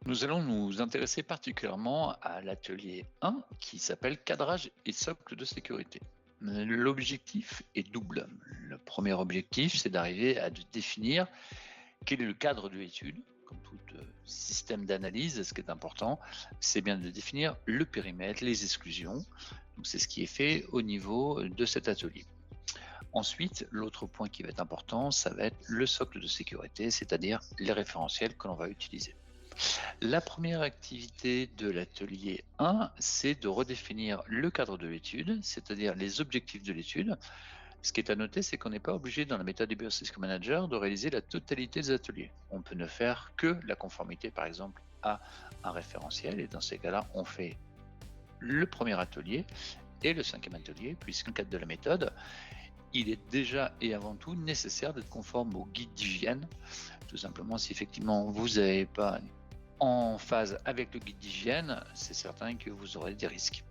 Nous allons nous intéresser particulièrement à l'atelier 1 qui s'appelle cadrage et socle de sécurité. L'objectif est double. Le premier objectif, c'est d'arriver à définir quel est le cadre de l'étude. Comme tout système d'analyse, ce qui est important, c'est bien de définir le périmètre, les exclusions. Donc c'est ce qui est fait au niveau de cet atelier. Ensuite, l'autre point qui va être important, ça va être le socle de sécurité, c'est-à-dire les référentiels que l'on va utiliser. La première activité de l'atelier 1, c'est de redéfinir le cadre de l'étude, c'est-à-dire les objectifs de l'étude. Ce qui est à noter, c'est qu'on n'est pas obligé dans la méthode du Biosystem Manager de réaliser la totalité des ateliers. On peut ne faire que la conformité, par exemple, à un référentiel, et dans ces cas-là, on fait le premier atelier et le cinquième atelier, puisque dans le cadre de la méthode, il est déjà et avant tout nécessaire d'être conforme au guide d'hygiène. Tout simplement, si effectivement vous n'avez pas en phase avec le guide d'hygiène, c'est certain que vous aurez des risques.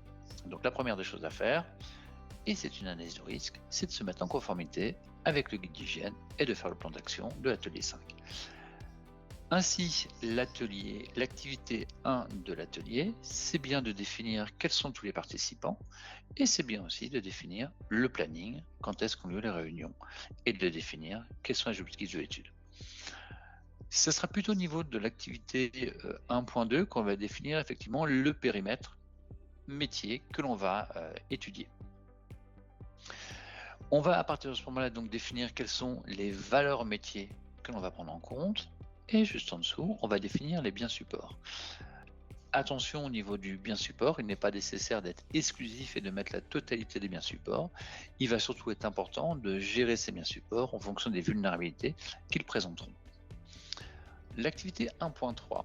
Donc la première des choses à faire, et c'est une analyse de risque, c'est de se mettre en conformité avec le guide d'hygiène et de faire le plan d'action de l'atelier 5. Ainsi, l'activité 1 de l'atelier, c'est bien de définir quels sont tous les participants et c'est bien aussi de définir le planning, quand est-ce qu'ont lieu les réunions et de définir quels sont les objectifs de l'étude. Ce sera plutôt au niveau de l'activité 1.2 qu'on va définir effectivement le périmètre métier que l'on va étudier. On va à partir de ce moment-là donc définir quelles sont les valeurs métiers que l'on va prendre en compte et juste en dessous, on va définir les biens supports. Attention au niveau du bien support, il n'est pas nécessaire d'être exclusif et de mettre la totalité des biens supports. Il va surtout être important de gérer ces biens supports en fonction des vulnérabilités qu'ils présenteront. L'activité 1.3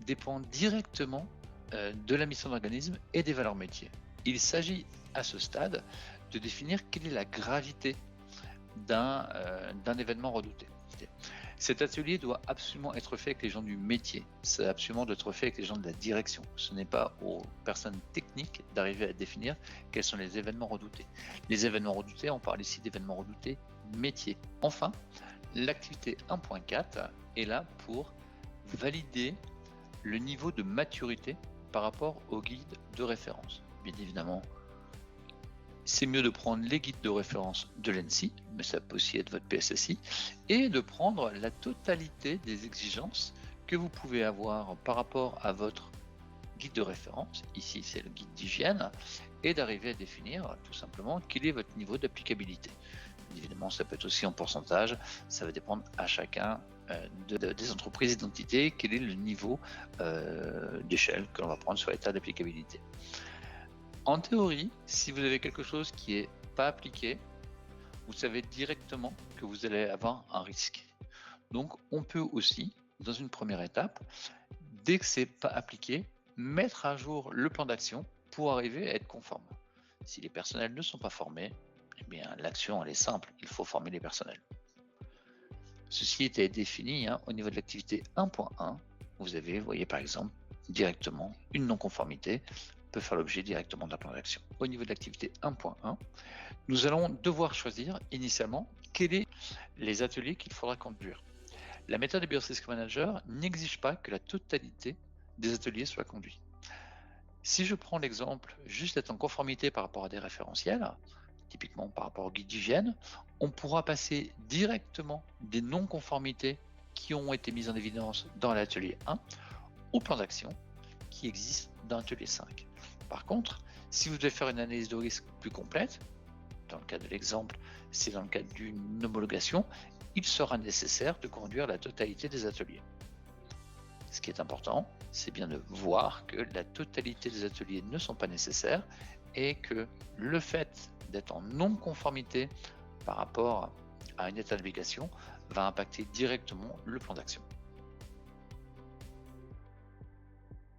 dépend directement de la mission d'organisme et des valeurs métiers. Il s'agit à ce stade de définir quelle est la gravité d'un événement redouté. Cet atelier doit absolument être fait avec les gens du métier, c'est absolument d'être fait avec les gens de la direction. Ce n'est pas aux personnes techniques d'arriver à définir quels sont les événements redoutés. Les événements redoutés, on parle ici d'événements redoutés métiers. Enfin, l'activité 1.4 est là pour valider le niveau de maturité par rapport au guide de référence. Bien évidemment, c'est mieux de prendre les guides de référence de l'ENSI, mais ça peut aussi être votre PSSI, et de prendre la totalité des exigences que vous pouvez avoir par rapport à votre guide de référence, ici c'est le guide d'hygiène, et d'arriver à définir tout simplement quel est votre niveau d'applicabilité. Évidemment, ça peut être aussi en pourcentage, ça va dépendre à chacun des entreprises d'identité, quel est le niveau d'échelle que l'on va prendre sur l'état d'applicabilité. En théorie, si vous avez quelque chose qui n'est pas appliqué, vous savez directement que vous allez avoir un risque. Donc, on peut aussi, dans une première étape, dès que ce n'est pas appliqué, mettre à jour le plan d'action pour arriver à être conforme. Si les personnels ne sont pas formés, eh bien, l'action elle est simple, il faut former les personnels. Ceci était défini au niveau de l'activité 1.1. Vous avez, vous voyez par exemple, directement une non-conformité peut faire l'objet directement d'un plan d'action. Au niveau de l'activité 1.1, nous allons devoir choisir initialement quels sont les ateliers qu'il faudra conduire. La méthode de Biosystem Manager n'exige pas que la totalité des ateliers soit conduits. Si je prends l'exemple juste d'être en conformité par rapport à des référentiels, typiquement par rapport au guide d'hygiène, on pourra passer directement des non-conformités qui ont été mises en évidence dans l'atelier 1 au plan d'action qui existe dans l'atelier 5. Par contre, si vous devez faire une analyse de risque plus complète, dans le cas de l'exemple, c'est dans le cadre d'une homologation, il sera nécessaire de conduire la totalité des ateliers. Ce qui est important, c'est bien de voir que la totalité des ateliers ne sont pas nécessaires et que le fait d'être en non-conformité par rapport à une état d'application va impacter directement le plan d'action.